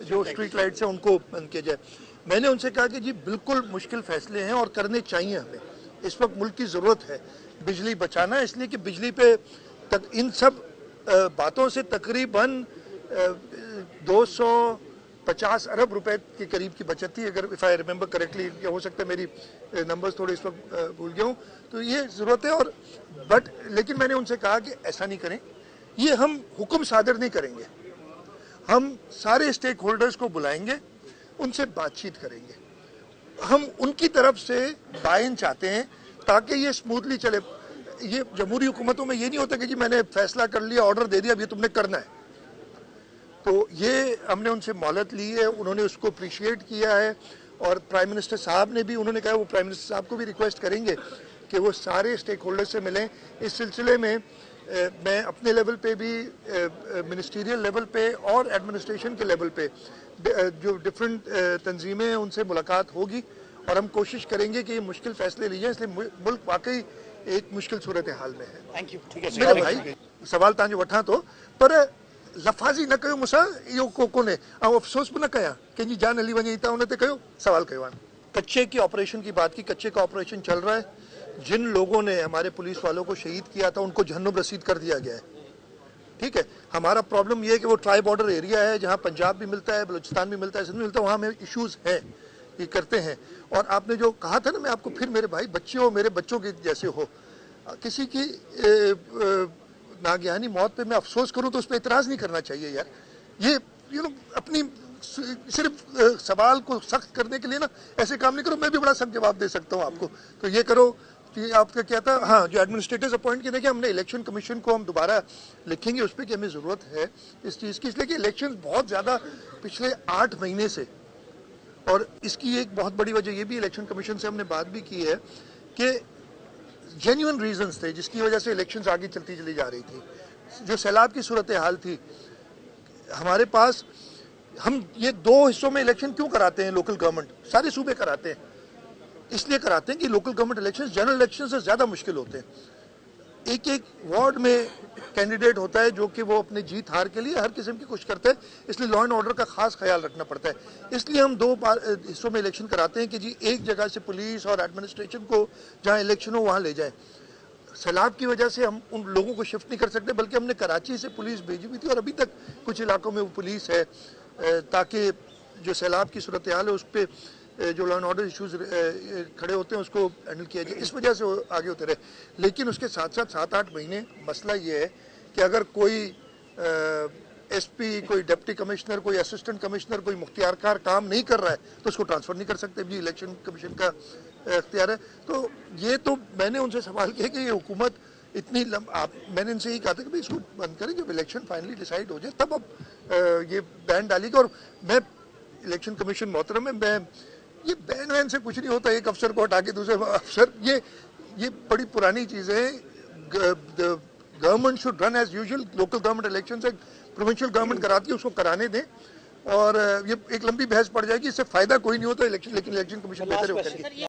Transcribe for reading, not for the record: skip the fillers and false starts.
جو street lights ہیں ان کو بند کیا جائے. میں نے ان سے کہا کہ جی بالکل مشکل فیصلے ہیں اور کرنے چاہیے ہمیں. اس وقت ملک کی ضرورت ہے بجلی بچانا, اس لیے کہ بجلی پہ ان سب باتوں سے تقریباً 250 ارب روپے کے قریب کی بچت تھی, اگر اف آئی ریممبر کریکٹلی, ہو سکتا ہے میری نمبرز تھوڑے اس وقت بھول گیا ہوں. تو یہ ضرورت ہے. اور لیکن میں نے ان سے کہا کہ ایسا نہیں کریں, یہ ہم حکم صادر نہیں کریں گے, ہم سارے اسٹیک ہولڈرز کو بلائیں گے, ان سے بات چیت کریں گے. ہم ان کی طرف سے بائن چاہتے ہیں تاکہ یہ اسموتھلی چلے. یہ جمہوری حکومتوں میں یہ نہیں ہوتا کہ جی میں نے فیصلہ کر لیا, آرڈر دے دیا, اب یہ تم نے کرنا ہے. تو یہ ہم نے ان سے مہلت لی ہے, انہوں نے اس کو اپریشیٹ کیا ہے. اور پرائم منسٹر صاحب نے بھی, انہوں نے کہا وہ پرائم منسٹر صاحب کو بھی ریکویسٹ کریں گے کہ وہ سارے اسٹیک ہولڈر سے ملیں. اس سلسلے میں میں اپنے لیول پہ بھی, منسٹیریل لیول پہ اور ایڈمنسٹریشن کے لیول پہ جو ڈفرینٹ تنظیمیں ہیں ان سے ملاقات ہوگی, اور ہم کوشش کریں گے کہ یہ مشکل فیصلے لیے جائیں. اس لیے ملک واقعی ایک مشکل صورتحال میں ہے. میرے بھائی سوال تانجو وٹھا تو پر لفاظی نہ کہو مسا یہ کونے افسوس بھی نہ کیا کہ جی جان علی ونجی تا انہیں تے کہو سوال کہو. کچے کی آپریشن کی بات کی, کچے کا آپریشن چل رہا ہے. جن لوگوں نے ہمارے پولیس والوں کو شہید کیا تھا ان کو جہنم رسید کر دیا گیا ہے. ٹھیک ہے, ہمارا پرابلم یہ ہے کہ وہ ٹرائی بارڈر ایریا ہے جہاں پنجاب بھی ملتا ہے, بلوچستان بھی ملتا ہے, سندھ بھی ملتا ہے, وہاں میں ایشوز ہیں, یہ کرتے ہیں. اور آپ نے جو کہا تھا نا, میں آپ کو پھر میرے بھائی بچے ہو, میرے بچوں کے جیسے ہو, کسی کی ناگہانی موت پہ میں افسوس کروں تو اس پہ اعتراض نہیں کرنا چاہیے یار. یہ اپنی صرف سوال کو سخت کرنے کے لیے نا ایسے کام نہیں کرو. میں بھی بڑا سخت جواب دے سکتا ہوں آپ کو, تو یہ کرو کہ آپ کا کیا تھا. ہاں, جو ایڈمنسٹریٹرز اپوائنٹ کیے, دیکھیں ہم نے الیکشن کمیشن کو ہم دوبارہ لکھیں گے اس پہ کہ ہمیں ضرورت ہے اس چیز کی, اس لیے کہ الیکشن بہت زیادہ پچھلے 8 مہینے سے, اور اس کی ایک بہت بڑی وجہ یہ بھی الیکشن کمیشن سے ہم نے بات بھی کی ہے کہ جینیون ریزنز تھے جس کی وجہ سے الیکشنز آگے چلتی چلی جا رہی تھی. جو سیلاب کی صورتحال تھی ہمارے پاس, ہم یہ 2 حصوں میں الیکشن کیوں کراتے ہیں لوکل گورنمنٹ, سارے صوبے کراتے ہیں, اس لیے کراتے ہیں کہ local government election general election سے زیادہ مشکل ہوتے ہیں. ایک ایک وارڈ میں کینڈیڈیٹ ہوتا ہے جو کہ وہ اپنے جیت ہار کے لیے ہر قسم کی کوشش کرتا ہے, اس لیے لا اینڈ آرڈر کا خاص خیال رکھنا پڑتا ہے. اس لیے ہم 2 حصوں میں الیکشن کراتے ہیں کہ جی ایک جگہ سے پولیس اور ایڈمنسٹریشن کو جہاں الیکشن ہو وہاں لے جائیں. سیلاب کی وجہ سے ہم ان لوگوں کو شفٹ نہیں کر سکتے, بلکہ ہم نے کراچی سے پولیس بھیجی ہوئی تھی, اور ابھی تک کچھ علاقوں میں وہ پولیس ہے تاکہ جو سیلاب کی صورتحال ہے اس پہ جو لا اینڈ آرڈر ایشوز کھڑے ہوتے ہیں اس کو ہینڈل کیا جائے. اس وجہ سے وہ آگے ہوتے رہے. لیکن اس کے ساتھ ساتھ 7-8 مہینے مسئلہ یہ ہے کہ اگر کوئی ایس پی, کوئی ڈپٹی کمشنر, کوئی اسسٹنٹ کمشنر, کوئی مختار کار کام نہیں کر رہا ہے تو اس کو ٹرانسفر نہیں کر سکتے, بھی الیکشن کمیشن کا اختیار ہے. تو یہ تو میں نے ان سے سوال کیا کہ یہ حکومت اتنی میں نے ان سے یہی کہا تھا کہ بھائی اس کو بند کریں, جب الیکشن فائنلی ڈیسائیڈ ہو جائے تب اب یہ بین ڈالی گا. اور میں الیکشن کمیشن محترم ہے, میں یہ بین وین سے کچھ نہیں ہوتا, ایک افسر کو ہٹا کے دوسرے افسر, یہ بڑی پرانی چیز ہے. Government should run as usual. Local government election سے پروونشل گورنمنٹ کراتی ہے, اس کو کرانے دیں, اور یہ ایک لمبی بحث پڑ جائے گی, اس سے فائدہ کوئی نہیں ہوتا لیکن الیکشن کمیشن بہتر ہے.